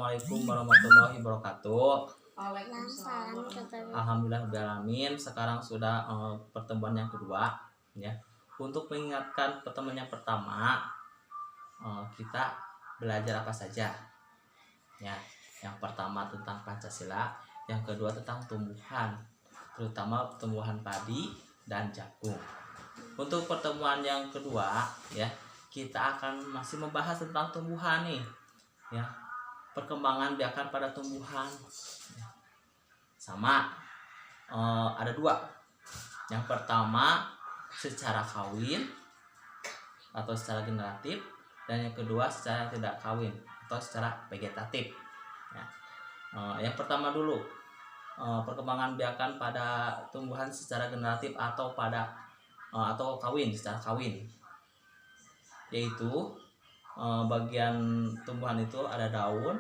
Assalamualaikum warahmatullahi wabarakatuh. Waalaikumsalam warahmatullahi Alhamdulillahirobbilalamin. Sekarang sudah pertemuan yang kedua, ya. Untuk mengingatkan pertemuan yang pertama, kita belajar apa saja, ya. Yang pertama tentang Pancasila, yang kedua tentang tumbuhan, terutama tumbuhan padi dan jagung. Untuk pertemuan yang kedua, ya, kita akan masih membahas tentang tumbuhan nih, ya. Perkembangan biakan pada tumbuhan sama ada dua. Yang pertama secara kawin atau secara generatif, dan yang kedua secara tidak kawin atau secara vegetatif, ya. Yang pertama dulu, perkembangan biakan pada tumbuhan secara generatif atau kawin, secara kawin, yaitu bagian tumbuhan itu ada daun,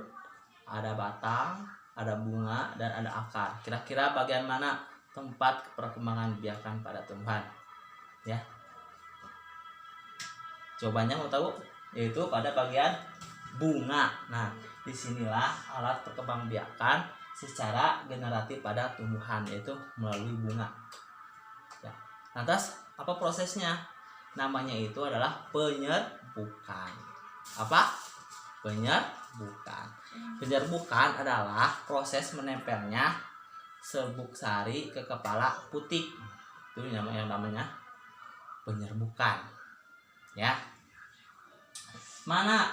ada batang, ada bunga, dan ada akar. Kira-kira bagian mana tempat perkembangan biakan pada tumbuhan, ya? Jawabannya mau tahu? Yaitu pada bagian bunga. Nah, disinilah alat perkembangbiakan secara generatif pada tumbuhan, yaitu melalui bunga, ya. Lantas apa prosesnya? Namanya itu adalah penyerbukan. Apa? Penyerbukan. Penyerbukan adalah proses menempelnya serbuk sari ke kepala putik. Itu yang namanya penyerbukan, ya. Mana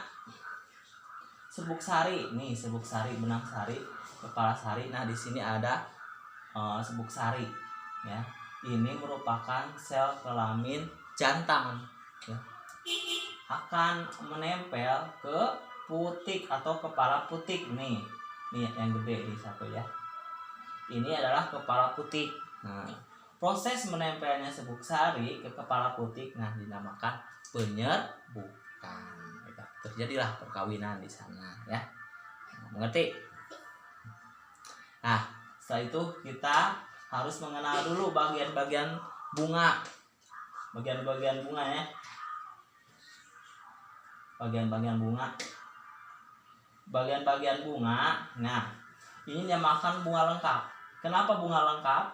serbuk sari? Nih, serbuk sari, benang sari, kepala sari. Nah, di sini ada serbuk sari, ya. Ini merupakan sel kelamin jantan, ya. Akan menempel ke putik atau kepala putik. Nih yang gede nih satu, ya. Ini adalah kepala putik. Nah, proses menempelnya serbuk sari ke kepala putik, nah, dinamakan penyerbukan. Terjadilah perkawinan di sana, ya. Mengerti? Nah, setelah itu kita harus mengenal dulu bagian-bagian bunga. Bagian-bagian bunga, ya. Bagian-bagian bunga. Bagian-bagian bunga. Nah, ini dinamakan bunga lengkap. Kenapa bunga lengkap?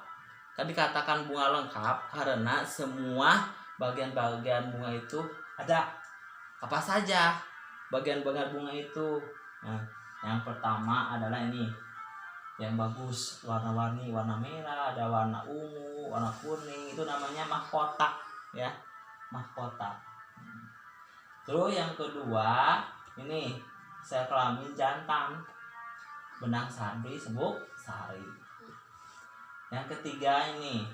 Kan dikatakan bunga lengkap karena semua bagian-bagian bunga itu ada. Apa saja bagian-bagian bunga itu? Nah, yang pertama adalah ini, yang bagus, warna-warni, warna merah, ada warna ungu, warna kuning, itu namanya mahkota, ya, mahkota. Terus yang kedua, ini sel kelamin jantan, benang sari, serbuk sari. Yang ketiga ini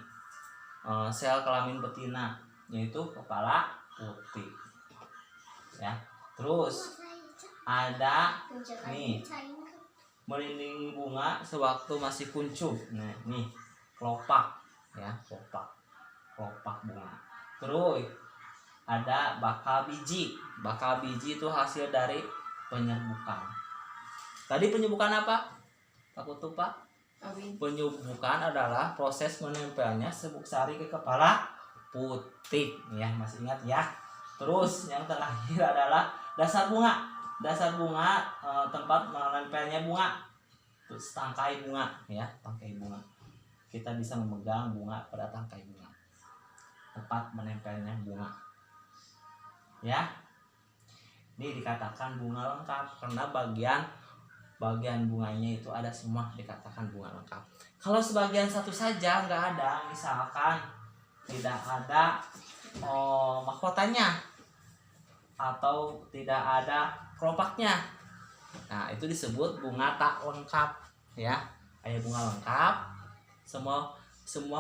sel kelamin betina, yaitu kepala putik, ya. Terus ada nih melindungi bunga sewaktu masih kuncup. Nah, nih kelopak, ya, kelopak bunga. Terus ada bakal biji. Bakal biji itu hasil dari penyerbukan. Tadi penyerbukan apa? Takut lupa? Penyerbukan adalah proses menempelnya serbuk sari ke kepala putik, ya, masih ingat, ya. Terus yang terakhir adalah dasar bunga. Dasar bunga, tempat menempelnya bunga. Terus tangkai bunga, ya, tangkai bunga. Kita bisa memegang bunga pada tangkai bunga, tempat menempelnya bunga, ya. Ini dikatakan bunga lengkap karena bagian bunganya itu ada semua, dikatakan bunga lengkap. Kalau sebagian satu saja nggak ada, misalkan tidak ada mahkotanya atau tidak ada kelopaknya, nah, itu disebut bunga tak lengkap, ya. Ada bunga lengkap, semua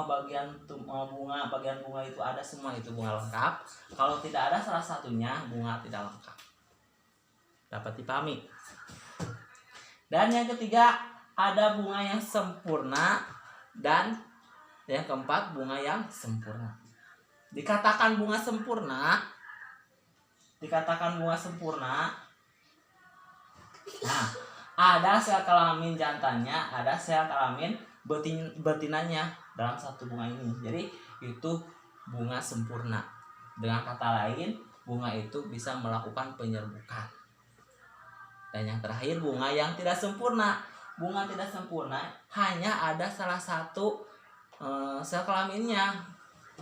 bagian bunga itu ada semua, itu bunga lengkap. Kalau tidak ada salah satunya, bunga tidak lengkap. Dapat dipahami? Dan yang ketiga, ada bunga yang sempurna, dan yang keempat bunga yang sempurna. Dikatakan bunga sempurna. Nah, ada sel kelamin jantannya, ada sel kelamin betinanya dalam satu bunga ini. Jadi itu bunga sempurna. Dengan kata lain, bunga itu bisa melakukan penyerbukan. Dan yang terakhir bunga yang tidak sempurna. Bunga tidak sempurna hanya ada salah satu sel kelaminnya,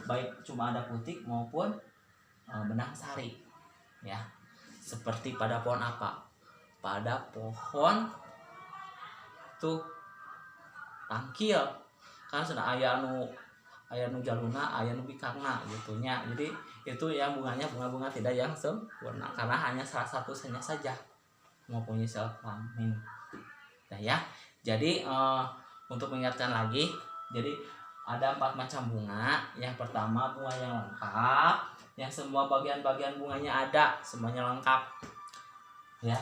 baik cuma ada putik maupun benang sari. Ya, seperti pada pohon apa? Pada pohon tuh tangkil kan sudah aya nu jaluna aya nu bikangna gitunya. Jadi itu yang bunganya bunga-bunga tidak yang sempurna karena hanya salah satu saja mempunyai sel kelamin. Nah ya, jadi untuk mengingatkan lagi, jadi ada 4 macam bunga. Yang pertama bunga yang lengkap, yang semua bagian-bagian bunganya ada, semuanya lengkap ya.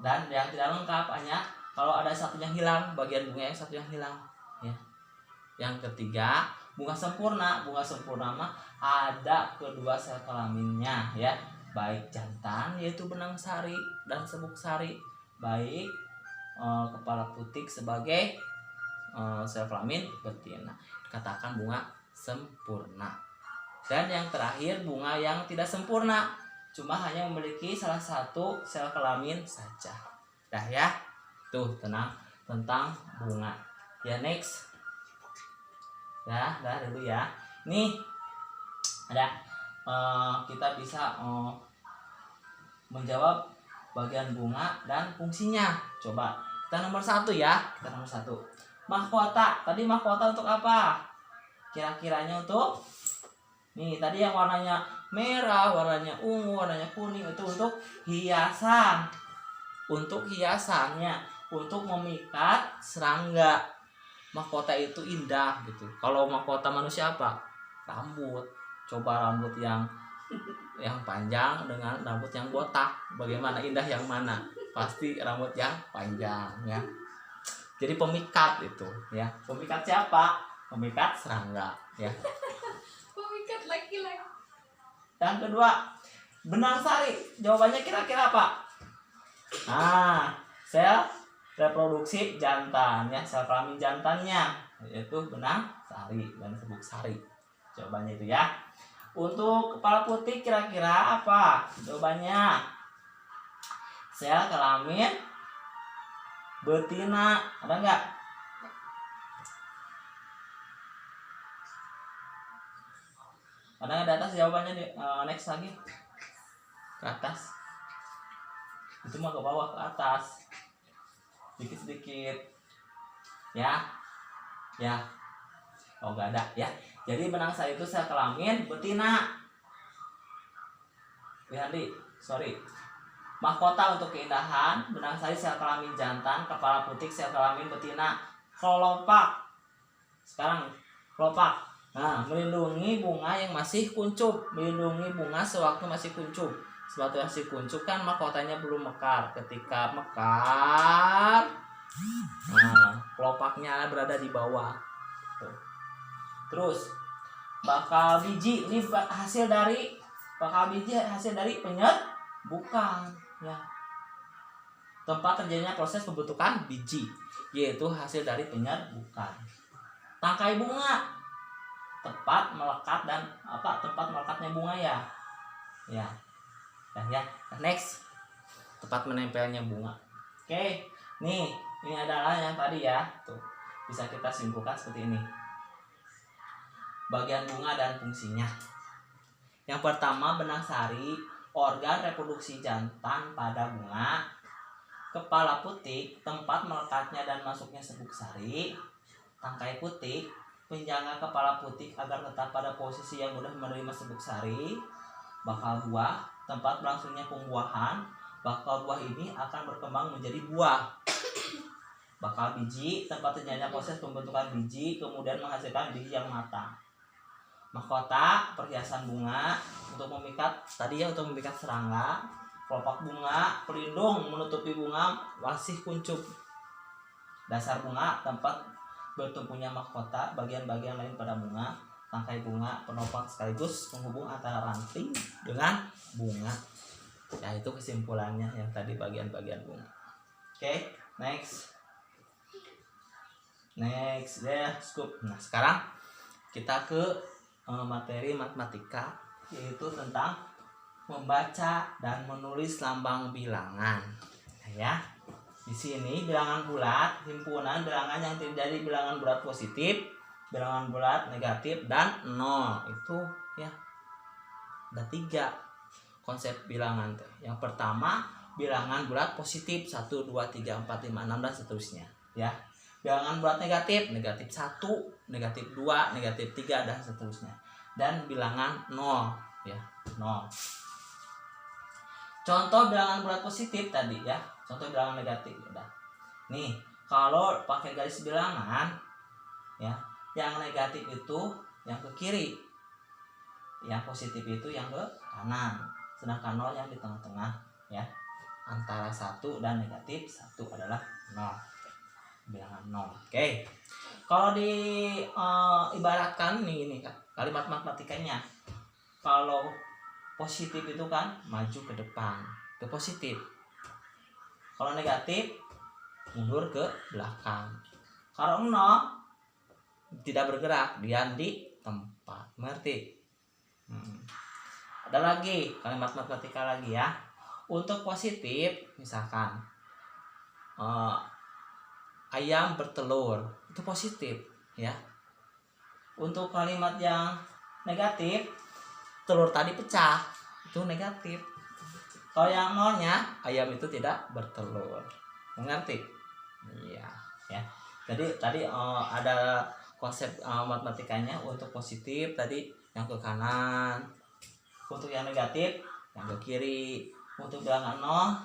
Dan yang tidak lengkap hanya kalau ada satunya hilang, bagian bunga yang satunya hilang ya. Yang ketiga bunga sempurna. Bunga sempurna mah ada kedua sel kelaminnya ya, baik jantan yaitu benang sari dan sebuk sari, baik kepala putik sebagai sel kelamin betina, dikatakan bunga sempurna. Dan yang terakhir bunga yang tidak sempurna, cuma hanya memiliki salah satu sel kelamin saja. Dah ya, tuh tentang bunga. Ya next. Dah dulu ya. Nih ada kita bisa menjawab bagian bunga dan fungsinya. Coba kita nomor 1 ya. Kita nomor 1. Mahkota. Tadi mahkota untuk apa? Kira-kiranya untuk nih tadi yang warnanya merah, warnanya ungu, warnanya kuning itu untuk hiasan. Untuk hiasannya, untuk memikat serangga. Mahkota itu indah gitu. Kalau mahkota manusia apa? Rambut. Coba rambut yang panjang dengan rambut yang botak, bagaimana indah yang mana? Pasti rambut yang panjang ya. Jadi pemikat itu ya. Pemikat siapa? Pemikat serangga ya. Pemikat laki-laki. Yang kedua, benang sari. Jawabannya kira-kira apa? Nah, sel reproduksi jantan ya, sel kelamin jantannya yaitu benang sari dan sebuk sari. Jawabannya itu ya. Untuk kepala putik kira-kira apa? Jawabannya sel kelamin betina. Ada nggak? Ada nggak di atas jawabannya? Next lagi ke atas. Itu mah ke bawah ke atas. Sedikit-sedikit. Ya. Oh nggak ada ya. Jadi benang sari itu sel kelamin betina. Wihandi, sorry. Mahkota untuk keindahan, benang sari sel kelamin jantan, kepala putik sel kelamin betina. Kelopak. Sekarang kelopak. Nah, melindungi bunga yang masih kuncup, melindungi bunga sewaktu masih kuncup. Sewaktu masih kuncup kan mahkotanya belum mekar. Ketika mekar, nah, kelopaknya berada di bawah. Tuh. Terus bakal biji ini hasil dari penyerbukan ya. Tempat terjadinya proses pembentukan biji yaitu hasil dari penyerbukan. Tangkai bunga tempat melekatnya bunga ya. Ya. Nah, ya. Next. Tempat menempelnya bunga. Oke. Nih, ini adalah yang tadi ya. Tuh. Bisa kita simpulkan seperti ini. Bagian bunga dan fungsinya. Yang pertama benang sari, organ reproduksi jantan pada bunga. Kepala putik, tempat melekatnya dan masuknya sebuk sari. Tangkai putik, penjaga kepala putik agar tetap pada posisi yang mudah menerima sebuk sari. Bakal buah, tempat berlangsungnya pembuahan. Bakal buah ini akan berkembang menjadi buah. Bakal biji, tempat terjadinya proses pembentukan biji, kemudian menghasilkan biji yang matang. Mahkota, perhiasan bunga untuk memikat serangga. Kelopak bunga, pelindung menutupi bunga masih kuncup. Dasar bunga, tempat bertumpunya mahkota, bagian-bagian lain pada bunga. Tangkai bunga, penopang sekaligus penghubung antara ranting dengan bunga. Ya itu kesimpulannya yang tadi bagian-bagian bunga. Oke, next deh, scoop. Nah sekarang kita ke materi matematika yaitu tentang membaca dan menulis lambang bilangan. Nah, ya. Di sini bilangan bulat, himpunan bilangan yang terjadi bilangan bulat positif, bilangan bulat negatif, dan nol. Itu ya. Ada 3 konsep bilangan tuh. Yang pertama, bilangan bulat positif 1, 2, 3, 4, 5, 6 dan seterusnya, ya. Bilangan bulat negatif, negatif 1, negatif 2, negatif 3 dan seterusnya. Dan bilangan 0, ya, 0. Contoh bilangan bulat positif tadi ya. Contoh bilangan negatif udah. Nih, kalau pakai garis bilangan ya, yang negatif itu yang ke kiri. Yang positif itu yang ke kanan. Sedangkan 0 yang di tengah-tengah ya. Antara 1 dan negatif 1 adalah 0. Bilangan 0. Oke. Kalau di ibaratkan nih ini kalimat matematikanya. Kalau positif itu kan maju ke depan, ke positif. Kalau negatif mundur ke belakang. Kalau 0 tidak bergerak, dia di tempat. Mengerti? Ada lagi kalimat matematika lagi ya. Untuk positif misalkan ayam bertelur, itu positif ya. Untuk kalimat yang negatif, telur tadi pecah, itu negatif. Kalau yang nolnya, ayam itu tidak bertelur. Mengerti? Iya ya. Jadi tadi ada konsep matematikanya. Untuk positif tadi yang ke kanan, untuk yang negatif yang ke kiri. Untuk bilangan 0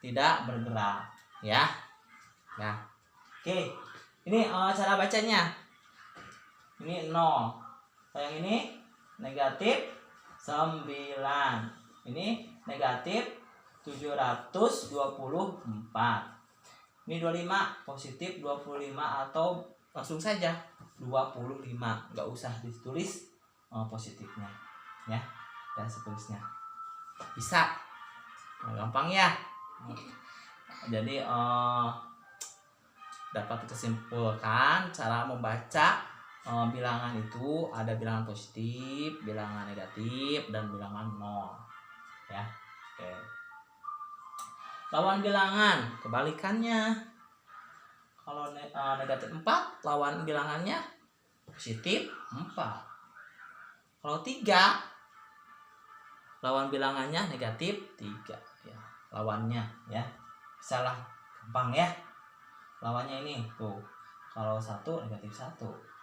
tidak bergerak ya. Nah, oke. Ini cara bacanya. Ini 0. Yang ini negatif 9. Ini negatif 724. Ini 25, positif 25 atau langsung saja 25. Enggak usah ditulis positifnya ya. Dan seterusnya. Bisa. Nah, gampang ya. Jadi dapat disimpulkan cara membaca bilangan itu ada bilangan positif, bilangan negatif, dan bilangan 0 ya. Oke. Lawan bilangan kebalikannya. Kalau negatif 4, lawan bilangannya positif 4. Kalau 3, lawan bilangannya negatif 3 ya. Lawannya ya. Salah gampang ya. Lawannya ini tuh. Kalau 1 negatif 1.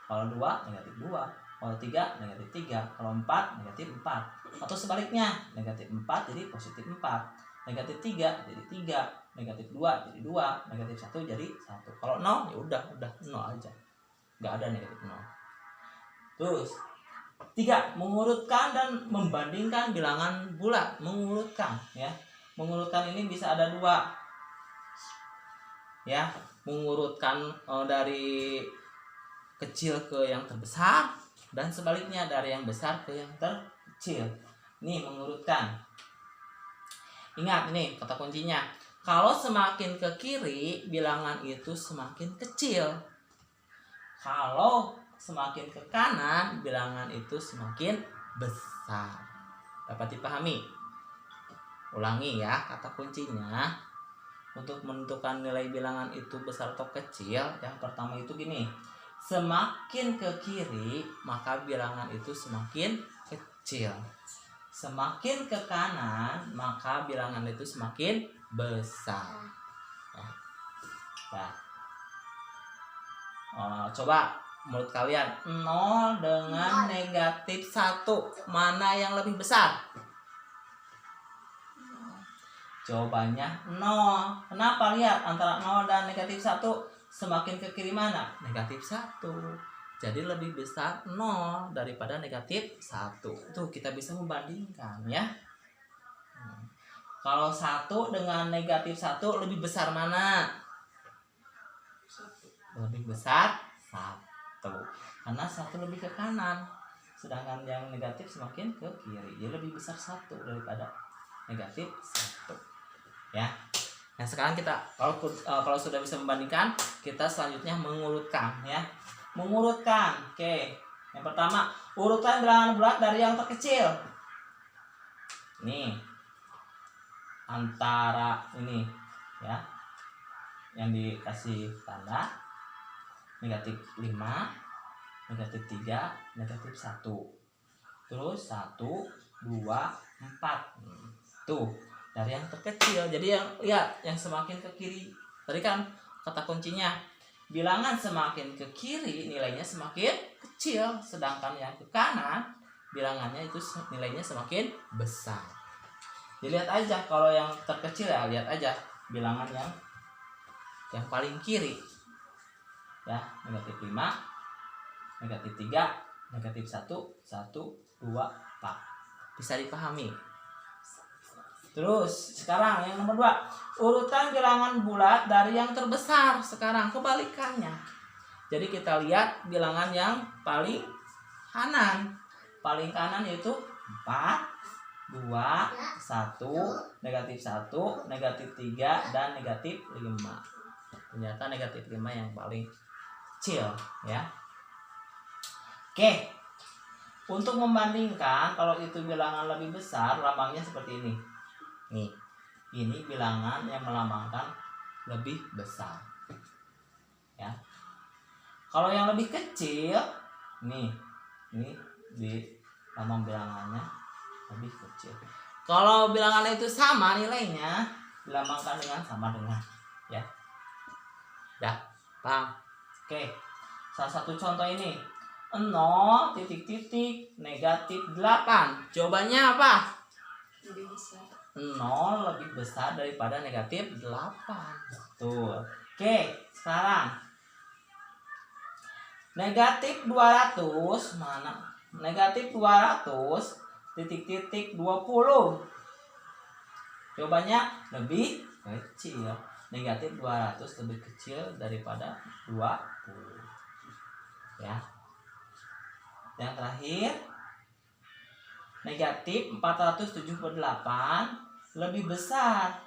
Kalau 2 negatif 2. Kalau 3 negatif 3. Kalau 4 negatif 4. Atau sebaliknya, negatif 4 jadi positif 4. Negatif 3 jadi 3. Negatif 2 jadi 2. Negatif 1 jadi 1. Kalau 0 ya udah 0 aja. Enggak ada negatif 0. Terus 3, mengurutkan dan membandingkan bilangan bulat. Mengurutkan ya. Mengurutkan ini bisa ada 2. Ya, mengurutkan dari kecil ke yang terbesar dan sebaliknya dari yang besar ke yang terkecil. Ini mengurutkan. Ingat ini kata kuncinya. Kalau semakin ke kiri, bilangan itu semakin kecil. Kalau semakin ke kanan, bilangan itu semakin besar. Dapat dipahami? Ulangi ya kata kuncinya. Untuk menentukan nilai bilangan itu besar atau kecil, yang pertama itu gini. Semakin ke kiri, maka bilangan itu semakin kecil. Semakin ke kanan, maka bilangan itu semakin besar. Nah, coba menurut kalian 0 dengan negatif 1 mana yang lebih besar? Jawabannya 0. Kenapa? Lihat antara 0 dan negatif 1 semakin ke kiri mana? Negatif 1. Jadi lebih besar 0 daripada negatif 1. Itu kita bisa membandingkan ya. Kalau 1 dengan negatif 1 lebih besar mana? Lebih besar 1. Karena 1 lebih ke kanan. Sedangkan yang negatif semakin ke kiri. Jadi lebih besar 1 daripada negatif 1. Ya. Nah, sekarang kita kalau sudah bisa membandingkan, kita selanjutnya mengurutkan ya. Mengurutkan. Oke. Yang pertama, urutkan bilangan bulat dari yang terkecil. nih antara ini ya yang dikasih tanda negatif 5, negatif 3, negatif 1. Terus 1, 2, 4. Tuh, dari yang terkecil. Jadi yang lihat yang semakin ke kiri. Tadi kan kata kuncinya bilangan semakin ke kiri nilainya semakin kecil, sedangkan yang ke kanan bilangannya itu nilainya semakin besar. Dilihat aja kalau yang terkecil ya, lihat aja bilangan yang paling kiri. Ya, negatif 5, negatif 3, negatif 1, 1, 2, 4. Bisa dipahami. Terus sekarang yang nomor 2, urutan bilangan bulat dari yang terbesar. Sekarang kebalikannya. Jadi kita lihat bilangan yang paling kanan. Paling kanan yaitu 4, 2, 1, negatif 1, negatif 3, dan negatif 5. Ternyata negatif 5 yang paling kecil ya. Oke. Untuk membandingkan kalau itu bilangan lebih besar, lambangnya seperti ini. Nih. Ini bilangan yang melambangkan lebih besar. Ya. Kalau yang lebih kecil, nih. Ini di lambang bilangannya lebih kecil. Kalau bilangannya itu sama nilainya, dilambangkan dengan sama dengan ya. Dah, paham? Oke. Salah satu contoh ini 0, negatif 8. Jawabannya apa? Lebih besar. 0 lebih besar daripada negatif 8. Betul. Oke, sekarang negatif 200 mana? Negatif 200 20. Jawabannya lebih kecil. Negatif 200 lebih kecil daripada 20. Ya. Yang terakhir, negatif 478 lebih besar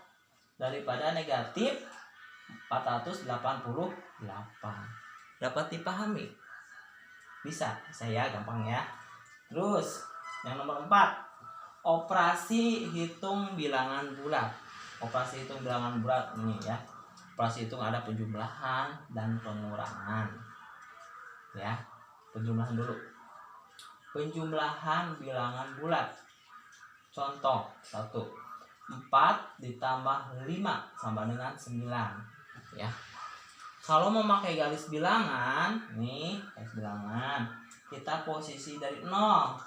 daripada negatif 488. Dapat dipahami? Bisa, saya gampang ya. Terus, yang nomor 4, operasi hitung bilangan bulat. Operasi hitung bilangan bulat ini ya. Operasi hitung ada penjumlahan dan pengurangan. Ya, penjumlahan dulu. Penjumlahan bilangan bulat. Contoh 1. 4 ditambah 5 sama dengan 9. Ya. Kalau memakai garis bilangan, nih, garis bilangan, kita posisi dari 0.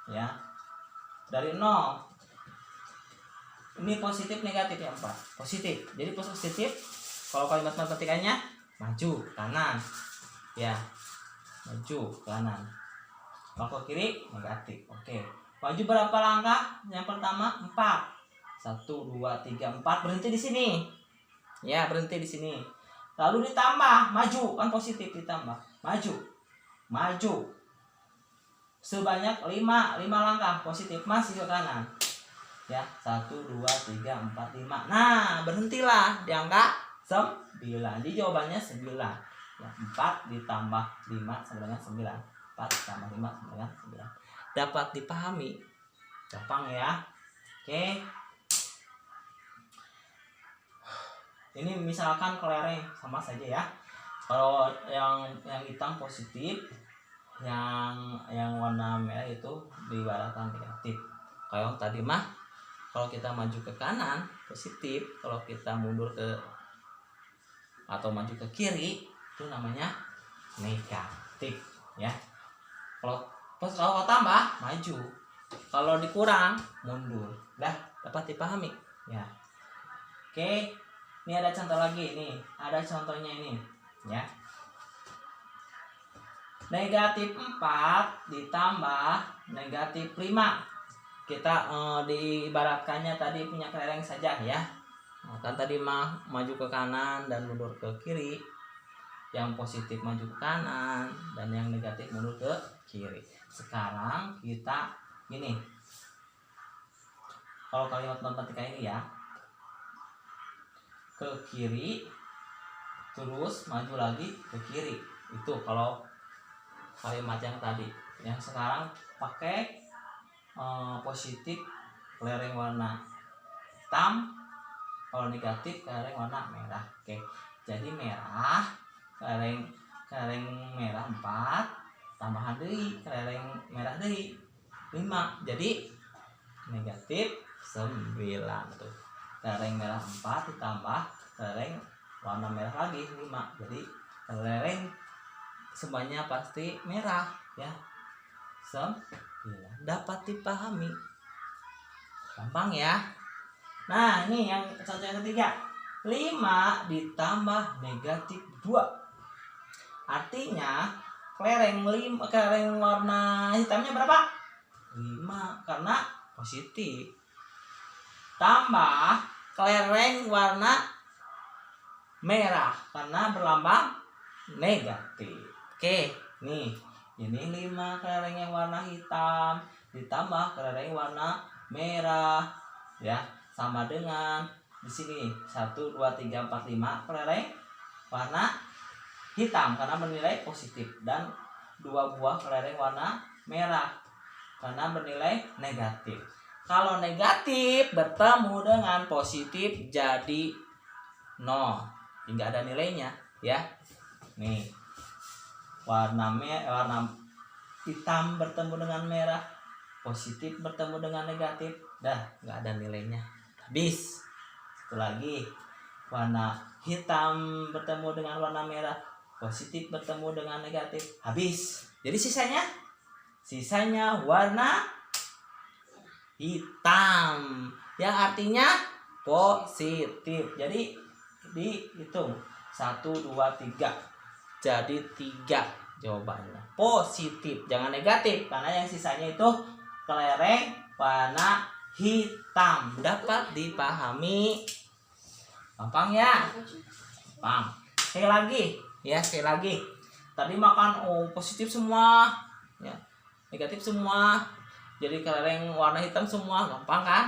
Ya. Dari 0. Ini positif negatif ya 4. Positif. Jadi positif kalau kalimat matematikanya maju kanan. Ya. Maju kanan. Kalau ke kiri negatif. Oke. Maju berapa langkah? Yang pertama 4. 1 2 3 4 berhenti di sini. Ya, berhenti di sini. Lalu ditambah, maju kan positif ditambah. Maju. Maju. Sebanyak 5 langkah positif masih ke kanan. Ya, 1 2 3 4 5. Nah, berhentilah di angka 9. Jadi jawabannya 9. Ya, 4 ditambah 5 sama dengan 9. 4 tambah 5 sama dengan 9. Dapat dipahami? Gampang ya. Oke. Ini misalkan kelereng sama saja ya. Kalau yang hitam positif, yang warna merah itu diibaratkan negatif. Kayak tadi mah kalau kita maju ke kanan positif, kalau kita mundur ke atau maju ke kiri itu namanya negatif ya. Kalau tambah maju, kalau dikurang mundur. Dah dapat dipahami ya. Oke, ini ada contoh lagi nih, ada contohnya ini ya. Negatif 4 ditambah negatif 5. Kita diibaratkannya tadi punya kelereng saja ya. Nah, kan tadi maju ke kanan dan mundur ke kiri. Yang positif maju ke kanan dan yang negatif mundur ke kiri. Sekarang kita gini. Kalau kalimat matematika ini ya, ke kiri terus maju lagi ke kiri. Itu kalau kalimat yang tadi. Yang sekarang pakai positif kelereng warna hitam. Kalau negatif kelereng warna merah. Oke, jadi merah kelereng merah 4 tambahan deui kelereng merah deui 5, jadi negatif 9 tuh. Kelereng merah 4 ditambah kelereng warna merah lagi 5, jadi kelereng semuanya pasti merah ya. 9 dapat dipahami, gampang ya. Nah ini yang contoh yang ketiga, 5 ditambah negatif 2, artinya kelereng warna hitamnya berapa? 5 karena positif, tambah kelereng warna merah karena berlambang negatif. Oke, nih ini 5 kelereng yang warna hitam ditambah kelereng warna merah ya, sama dengan di sini 1 2 3 4 5 kelereng warna hitam karena bernilai positif, dan 2 buah kelereng warna merah karena bernilai negatif. Kalau negatif bertemu dengan positif jadi 0, tidak ada nilainya ya. Nih warna hitam bertemu dengan merah, positif bertemu dengan negatif, dah nggak ada nilainya, habis. Satu lagi, warna hitam bertemu dengan warna merah, positif bertemu dengan negatif, habis. Jadi sisanya warna hitam yang artinya positif. Jadi dihitung 1 2 3, jadi 3 jawabannya positif, jangan negatif, karena yang sisanya itu kelereng warna hitam. Dapat dipahami, gampang ya, gampang. Sekali lagi, tadi makan positif semua ya, negatif semua, jadi kelereng warna hitam semua, gampang kan?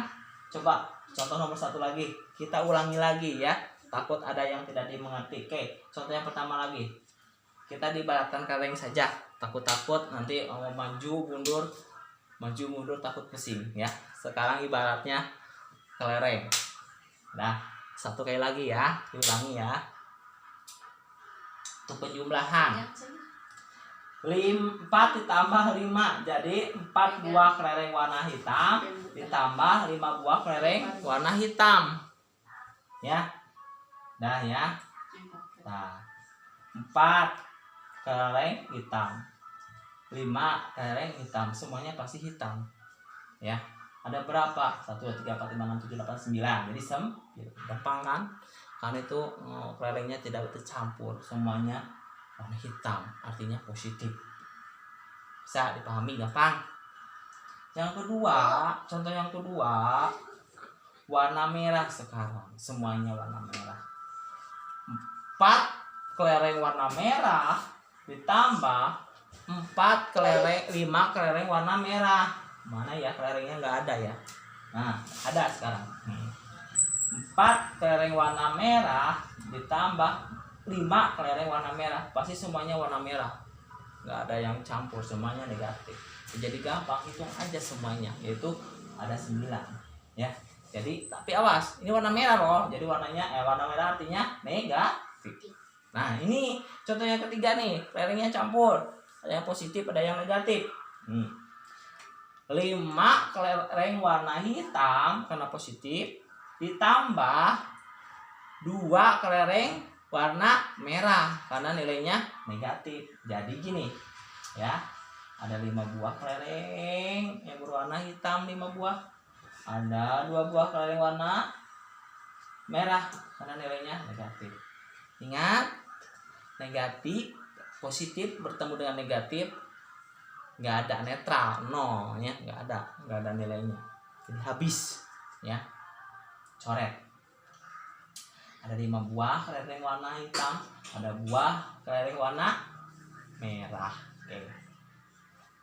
Coba contoh nomor 1 lagi, kita ulangi lagi ya, takut ada yang tidak dimengerti. Oke, contoh yang pertama lagi, kita diibaratkan kelereng saja, takut nanti mau maju mundur takut pusing ya. Sekarang ibaratnya kelereng. Nah, 1 kali lagi ya, diulangi ya. Untuk penjumlahan 4 ditambah 5, jadi 4 buah kelereng warna hitam ditambah 5 buah kelereng warna hitam ya. Dah ya. Nah, 4 kelereng hitam, 5 kelereng hitam, semuanya pasti hitam ya. Ada berapa? 1 2 3 4 5 6 7 8 9, jadi gampang kan? Karena itu kelerengnya tidak tercampur, semuanya warna hitam, artinya positif. Bisa dipahami, gampang. Yang kedua, contoh yang kedua, warna merah sekarang, semuanya warna merah. 4 kelereng warna merah ditambah 5 kelereng warna merah. Mana ya kelerengnya? Nggak ada ya. Nah, ada sekarang. 4 kelereng warna merah ditambah 5 kelereng warna merah, pasti semuanya warna merah, nggak ada yang campur, semuanya negatif. Jadi gampang, hitung aja semuanya, yaitu ada 9 ya. Jadi tapi awas, ini warna merah loh, jadi warna merah artinya negatif. Nah ini contoh yang ketiga nih, kelerengnya campur, ada yang positif ada yang negatif. 5 kelereng warna hitam karena positif ditambah 2 kelereng warna merah karena nilainya negatif. Jadi gini ya, ada 5 buah kelereng yang berwarna hitam, 5 buah, ada 2 buah kelereng warna merah karena nilainya negatif. Ingat, negatif positif bertemu dengan negatif nggak ada, netral, nol ya, nggak ada nilainya, jadi habis ya. Coret, ada 5 buah kelereng warna hitam, ada buah kelereng warna merah. Oke,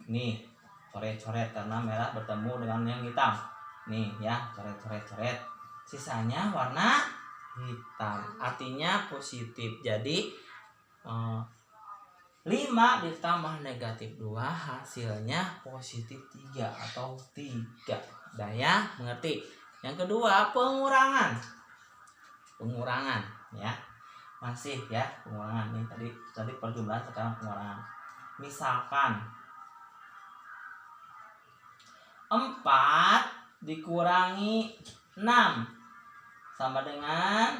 ini coret karena merah bertemu dengan yang hitam nih ya, coret. Sisanya warna hitam, artinya positif. Jadi 5 ditambah negatif 2 hasilnya positif 3 atau 3. Udah ya, mengerti? Yang kedua, pengurangan ya. Masih ya, pengurangan nih tadi perjumlahan, sekarang pengurangan. Misalkan 4 dikurangi 6 sama dengan,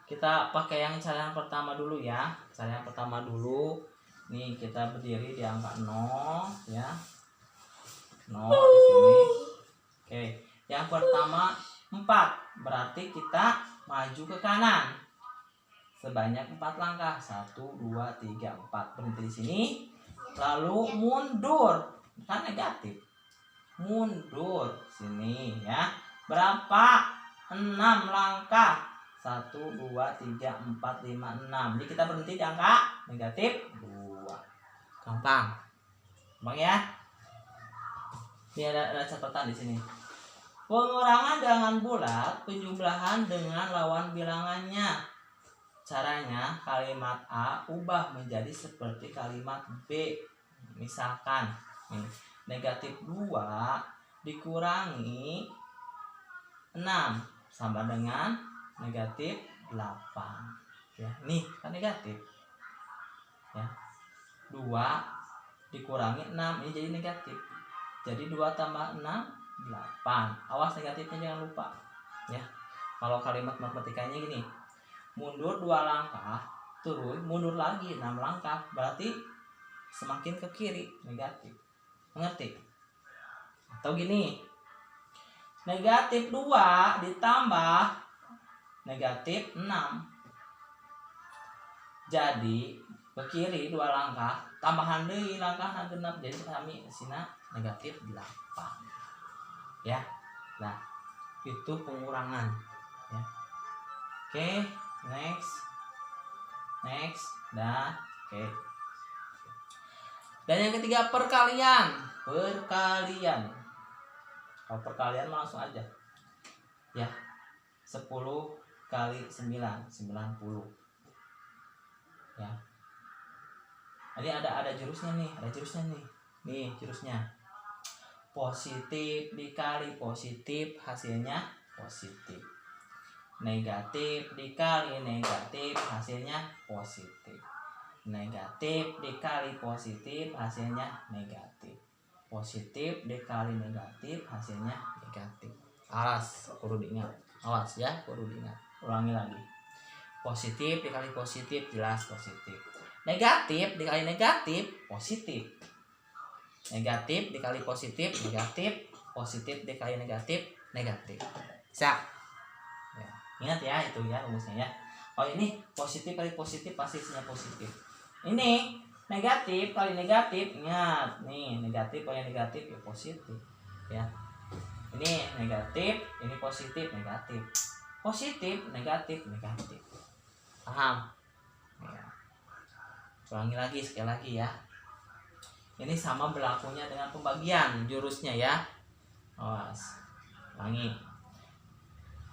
kita pakai yang cara yang pertama dulu ya. Cara yang pertama dulu. Nih kita berdiri di angka 0 ya. 0 di sini. Oke, yang pertama 4. Berarti kita maju ke kanan sebanyak 4 langkah. 1 2 3 4. Berhenti di sini. Lalu mundur. Kan negatif. Mundur sini ya. Berapa? 6 langkah. 1 2 3 4 5 6. Jadi kita berhenti di angka negatif 2. Gampang ya. Ini ada catatan di sini. Pengurangan dengan bulat, penjumlahan dengan lawan bilangannya. Caranya kalimat A ubah menjadi seperti kalimat B. Misalkan nih, negatif 2 dikurangi 6 sama dengan negatif 8 ya. Nih kan negatif ya. 2 dikurangi 6 ini jadi negatif. Jadi 2 tambah 6 8. Awas negatifnya jangan lupa ya. Kalau kalimat matematikanya gini, mundur 2 langkah, turun, mundur lagi 6 langkah, berarti semakin ke kiri negatif. Mengerti? Atau gini, negatif 2 ditambah negatif 6. Jadi ke kiri 2 langkah, tambahan deui langkahna genep, jadi kami sina negatif 8 ya. Nah, itu pengurangan ya. Oke, next dah. Oke. Dan yang ketiga perkalian. Kalau perkalian langsung aja ya. 10 kali 9 90 ya. Jadi ada jurusnya nih, nih jurusnya. Positif dikali positif hasilnya positif. Negatif dikali negatif hasilnya positif. Negatif dikali positif hasilnya negatif. Positif dikali negatif hasilnya negatif. Awas, kudu diingat. Awas ya, kudu diingat. Ulangi lagi. Positif dikali positif jelas positif. Negatif dikali negatif positif. Negatif dikali positif negatif. Positif dikali negatif negatif. Bisa? Ya. Ingat ya itu ya rumusnya ya. Oh ini positif kali positif pasti hasilnya positif. Ini negatif kali negatif, ingat nih negatif kali negatif ya positif ya. Ini negatif, ini positif negatif. Positif negatif negatif. Paham? Ya. Ulangi lagi sekali lagi ya. Ini sama berlakunya dengan pembagian jurusnya ya. Awas. Ulangi.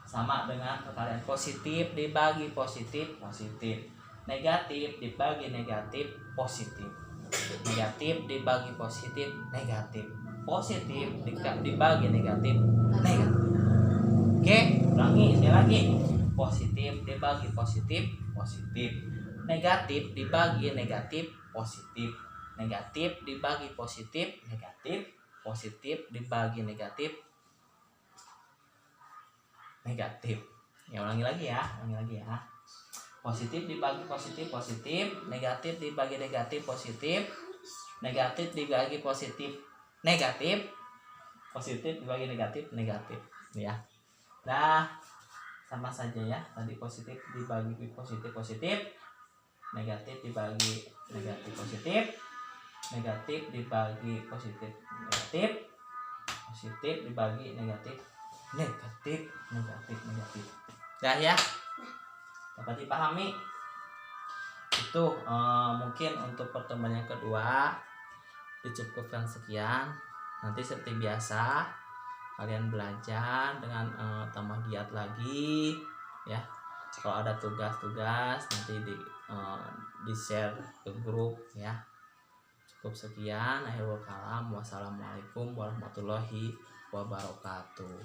Sama dengan perkalian positif dibagi positif positif. Negatif dibagi negatif positif. Negatif dibagi positif negatif. Positif dibagi negatif negatif. Oke, ulangi sekali lagi. Positif dibagi positif positif. Negatif dibagi negatif positif. Negatif dibagi positif negatif. Positif dibagi negatif negatif. Ya ulangi lagi ya. Positif dibagi positif positif. Negatif dibagi negatif positif. Negatif dibagi positif negatif. Positif dibagi negatif negatif ya. Nah, sama saja ya. Tadi positif dibagi positif positif. Negatif dibagi negatif positif. Negatif dibagi positif negatif. Positif dibagi negatif negatif. Ya. Dapat dipahami? Itu mungkin untuk pertemuan yang kedua dicukupkan sekian. Nanti seperti biasa kalian belajar dengan tambah giat lagi ya. Kalau ada tugas-tugas nanti di share ke grup ya. Cukup sekian, akhirul kalam. Wassalamualaikum warahmatullahi wabarakatuh.